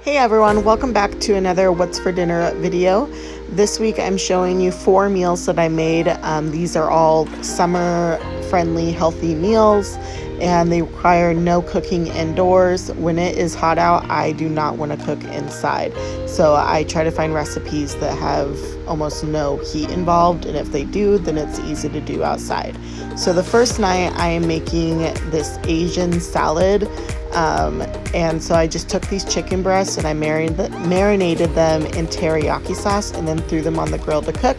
Hey everyone, welcome back to another What's for Dinner video. This week I'm showing you 4 meals that I made. These are all summer friendly, healthy meals, and they require no cooking indoors. When it is hot out, I do not want to cook inside. So I try to find recipes that have almost no heat involved, and if they do, then it's easy to do outside. So the first night I am making this Asian salad. And so I just took these chicken breasts and I marinated them in teriyaki sauce and then threw them on the grill to cook.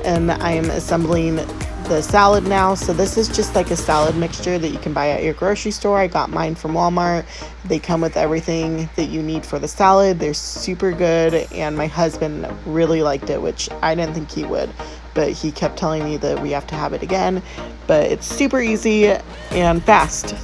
And I am assembling the salad now. So this is just like a salad mixture that you can buy at your grocery store. I got mine from Walmart. They come with everything that you need for the salad. They're super good, and my husband really liked it, which I didn't think he would, but he kept telling me that we have to have it again. But it's super easy and fast.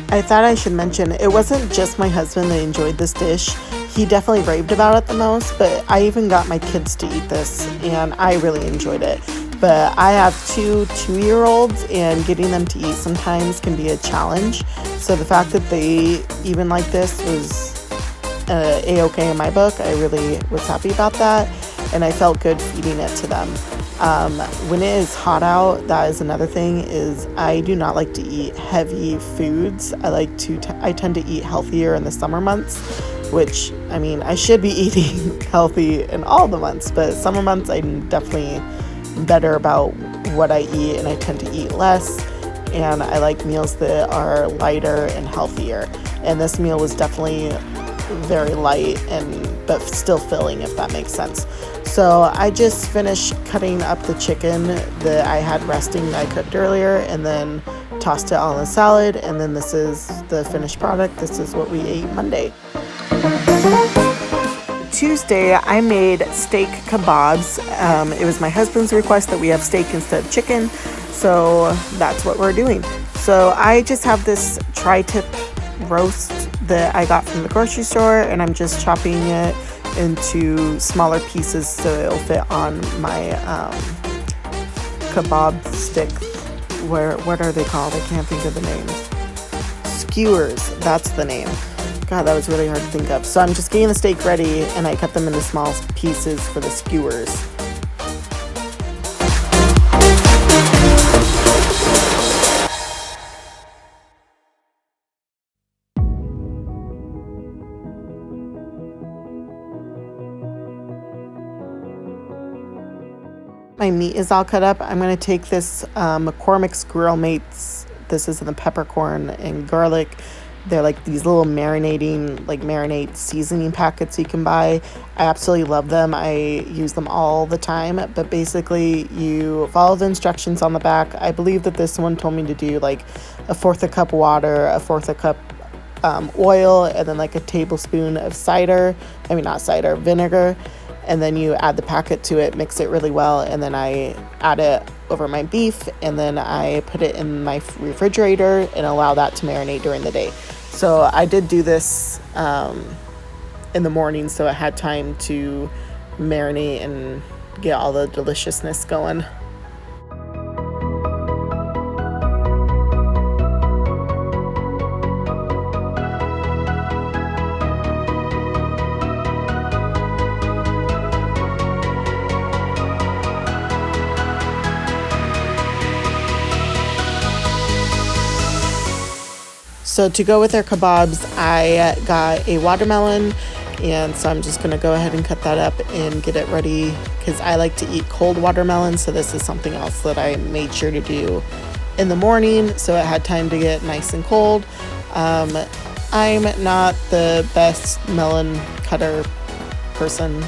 I thought I should mention, it wasn't just my husband that enjoyed this dish. He definitely raved about it the most, but I even got my kids to eat this, and I really enjoyed it. But I have 2-year-olds, and getting them to eat sometimes can be a challenge. So the fact that they even like this was a-okay in my book. I really was happy about that, and I felt good feeding it to them. When it is hot out, that is another thing, is I do not like to eat heavy foods. I tend to eat healthier in the summer months, which, I mean, I should be eating healthy in all the months, but summer months I'm definitely better about what I eat, and I tend to eat less, and I like meals that are lighter and healthier. And this meal was definitely very light but still filling, if that makes sense. So I just finished cutting up the chicken that I had resting that I cooked earlier, and then tossed it on the salad, and then this is the finished product. This is what we ate Monday. Tuesday I made steak kebabs. It was my husband's request that we have steak instead of chicken, so that's what we're doing. So I just have this tri-tip roast that I got from the grocery store, and I'm just chopping it into smaller pieces so it'll fit on my kebab stick. What are they called? I can't think of the names. Skewers, that's the name. God, that was really hard to think of. So I'm just getting the steak ready, and I cut them into small pieces for the skewers. My meat is all cut up. I'm going to take this McCormick's Grill Mates. This is in the peppercorn and garlic. They're like these little marinade seasoning packets you can buy. I absolutely love them. I use them all the time. But basically, you follow the instructions on the back. I believe that this one told me to do like 1/4 a cup water, 1/4 a cup oil, and then like a tablespoon of vinegar. And then you add the packet to it, mix it really well, and then I add it over my beef, and then I put it in my refrigerator and allow that to marinate during the day. So I did do this in the morning, so I had time to marinate and get all the deliciousness going. So to go with our kebabs, I got a watermelon, and so I'm just going to go ahead and cut that up and get it ready, because I like to eat cold watermelon, so this is something else that I made sure to do in the morning so it had time to get nice and cold. I'm not the best melon cutter person.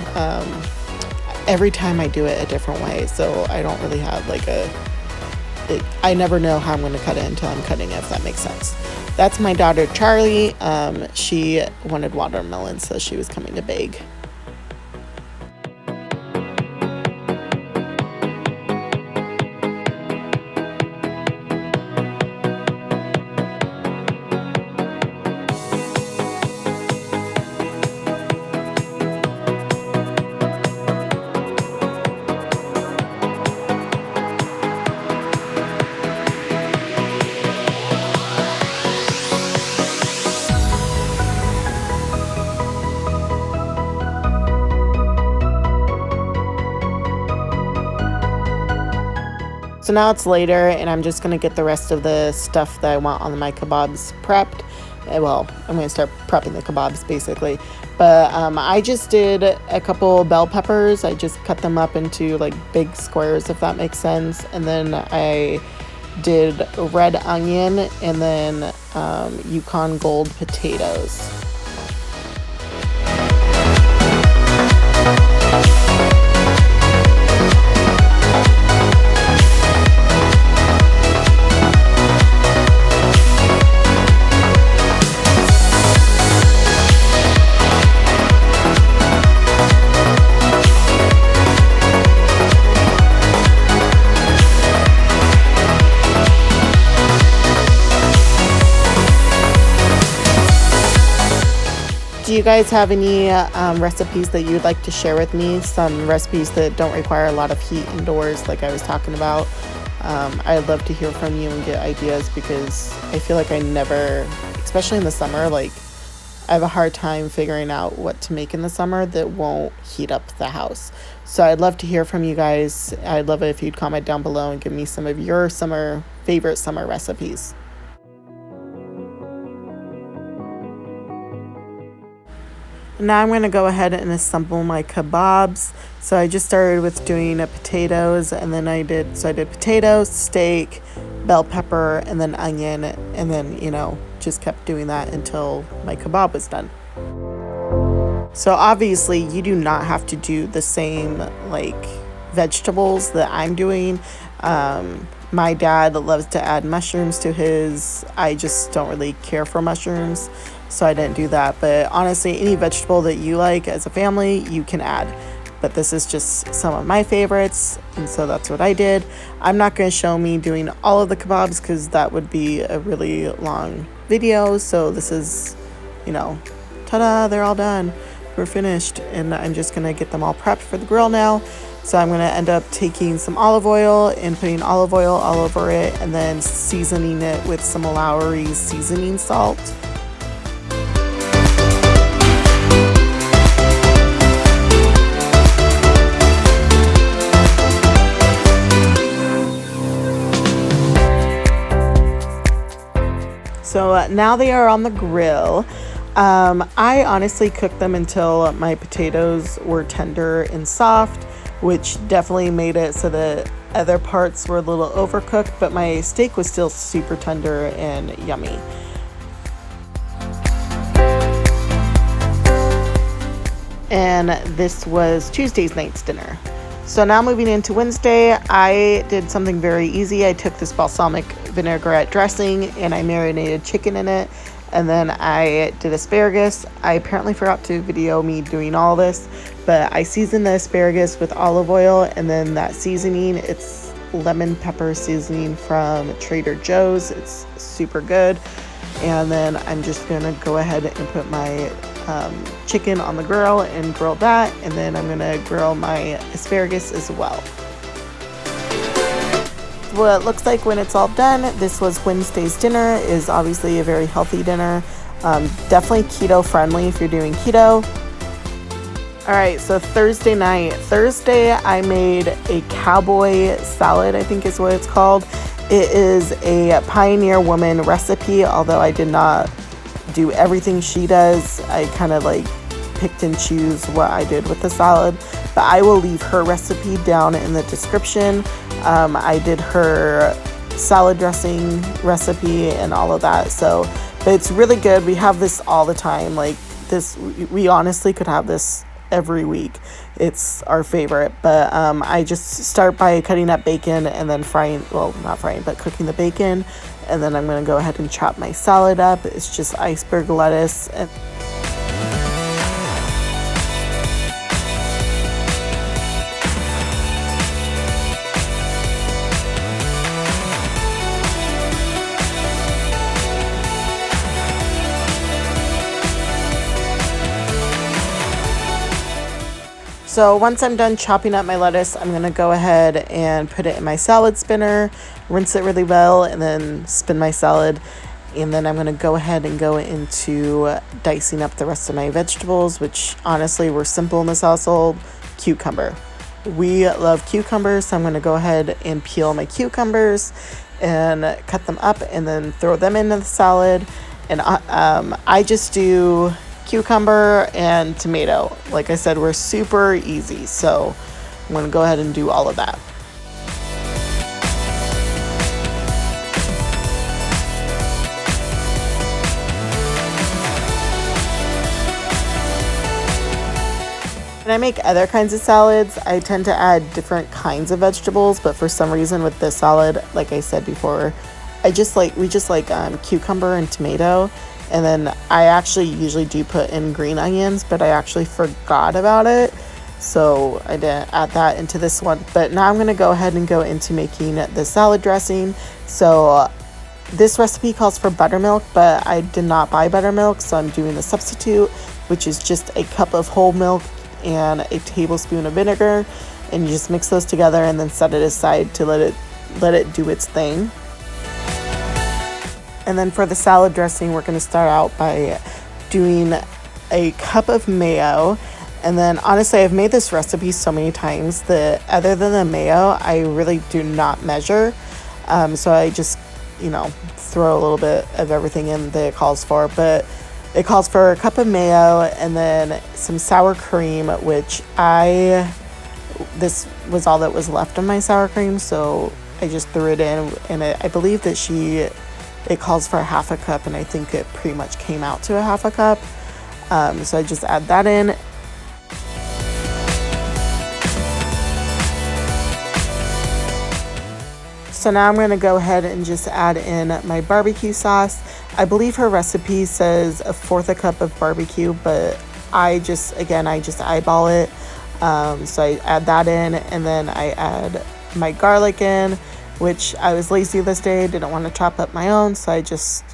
Every time I do it a different way, so I don't really have I never know how I'm going to cut it until I'm cutting it, if that makes sense. That's my daughter Charlie. She wanted watermelon, so she was coming to beg. So now it's later, and I'm just gonna get the rest of the stuff that I want on my kebabs prepped. Well, I'm gonna start prepping the kebabs basically. But I just did a couple bell peppers. I just cut them up into like big squares, if that makes sense. And then I did red onion, and then Yukon Gold potatoes. Do you guys have any recipes that you'd like to share with me? Some recipes that don't require a lot of heat indoors, like I was talking about. I'd love to hear from you and get ideas, because I feel like I never, especially in the summer, like I have a hard time figuring out what to make in the summer that won't heat up the house. So I'd love to hear from you guys. I'd love it if you'd comment down below and give me some of your favorite summer recipes. Now I'm going to go ahead and assemble my kebabs. So I just started with doing potatoes, and then I did potatoes, steak, bell pepper, and then onion, and then, just kept doing that until my kebab was done. So obviously you do not have to do the same like vegetables that I'm doing. My dad loves to add mushrooms to his. I just don't really care for mushrooms, so I didn't do that. But honestly, any vegetable that you like as a family, you can add. But this is just some of my favorites, and so that's what I did. I'm not going to show me doing all of the kebabs because that would be a really long video. So this is, ta-da, they're all done. We're finished, and I'm just going to get them all prepped for the grill now. So I'm going to end up taking some olive oil and putting olive oil all over it, and then seasoning it with some Lowry's seasoning salt. So now they are on the grill. I honestly cooked them until my potatoes were tender and soft, which definitely made it so the other parts were a little overcooked, but my steak was still super tender and yummy. And this was Tuesday's night's dinner. So now moving into Wednesday, I did something very easy. I took this balsamic vinaigrette dressing and I marinated chicken in it. And then I did asparagus. I apparently forgot to video me doing all this, but I seasoned the asparagus with olive oil, and then that seasoning, it's lemon pepper seasoning from Trader Joe's. It's super good. And then I'm just gonna go ahead and put my chicken on the grill and grill that, and then I'm gonna grill my asparagus as well. What it looks like when it's all done. This was Wednesday's dinner. Is obviously a very healthy dinner. Definitely keto friendly if you're doing keto. All right, so Thursday night. Thursday I made a cowboy salad, I think is what it's called. It is a Pioneer Woman recipe, although I did not do everything she does. I kind of like picked and choose what I did with the salad, but I will leave her recipe down in the description. I did her salad dressing recipe and all of that, but it's really good. We have this all the time. Like this, we honestly could have this every week. It's our favorite. But I just start by cutting up bacon and then not frying, but cooking the bacon, and then I'm going to go ahead and chop my salad up. It's just iceberg lettuce and so once I'm done chopping up my lettuce, I'm going to go ahead and put it in my salad spinner, rinse it really well, and then spin my salad. And then I'm going to go ahead and go into dicing up the rest of my vegetables, which honestly were simple in this household. Cucumber. We love cucumbers, so I'm going to go ahead and peel my cucumbers and cut them up and then throw them into the salad. And I just do cucumber and tomato. Like I said, we're super easy, so I'm going to go ahead and do all of that. When I make other kinds of salads, I tend to add different kinds of vegetables, but for some reason with this salad, like I said before, we just like cucumber and tomato, and then I actually usually do put in green onions, but I actually forgot about it, so I didn't add that into this one. But now I'm going to go ahead and go into making the salad dressing. So this recipe calls for buttermilk, but I did not buy buttermilk, so I'm doing the substitute, which is just a cup of whole milk and a tablespoon of vinegar, and you just mix those together and then set it aside to let it do its thing. And then for the salad dressing, we're going to start out by doing a cup of mayo. And then honestly, I've made this recipe so many times that other than the mayo, I really do not measure. So I just, throw a little bit of everything in that it calls for. But it calls for a cup of mayo and then some sour cream, which this was all that was left of my sour cream, so I just threw it in, and I believe that it calls for a half a cup, and I think it pretty much came out to a half a cup. So I just add that in. So now I'm going to go ahead and just add in my barbecue sauce. I believe her recipe says 1/4 cup of barbecue, but I just eyeball it. So I add that in, and then I add my garlic in, which I was lazy this day, didn't want to chop up my own, so I just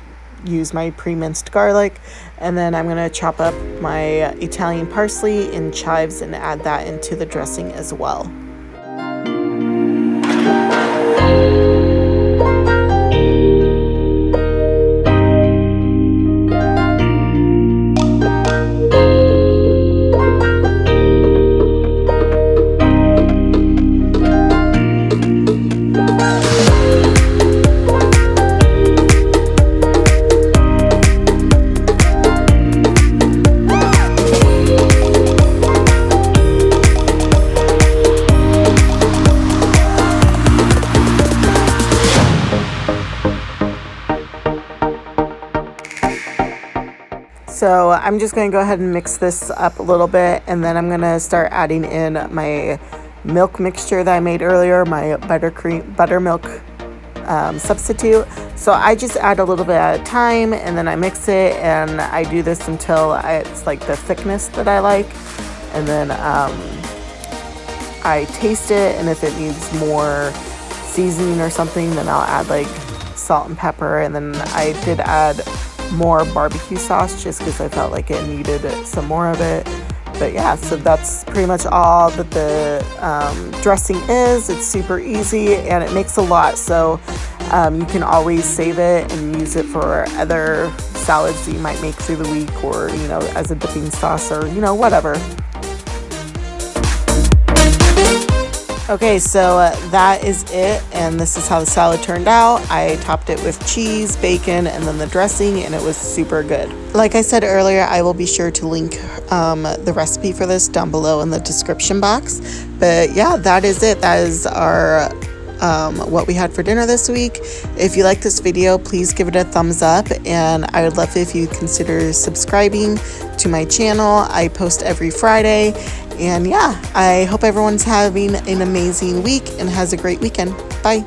use my pre-minced garlic. And then I'm going to chop up my Italian parsley in chives and add that into the dressing as well. So I'm just going to go ahead and mix this up a little bit, and then I'm going to start adding in my milk mixture that I made earlier, my buttermilk substitute. So I just add a little bit at a time, and then I mix it, and I do this until it's like the thickness that I like, and then I taste it, and if it needs more seasoning or something, then I'll add like salt and pepper. And then I did add more barbecue sauce just because I felt like it needed some more of it. But yeah, so that's pretty much all that the dressing is. It's super easy and it makes a lot, so you can always save it and use it for other salads that you might make through the week, or as a dipping sauce, or whatever. Okay, so that is it, and this is how the salad turned out. I topped it with cheese, bacon, and then the dressing, and it was super good. Like I said earlier, I will be sure to link the recipe for this down below in the description box. But yeah, that is it. That is our what we had for dinner this week. If you like this video, please give it a thumbs up, and I would love it if you consider subscribing to my channel. I post every Friday. And yeah, I hope everyone's having an amazing week and has a great weekend. Bye.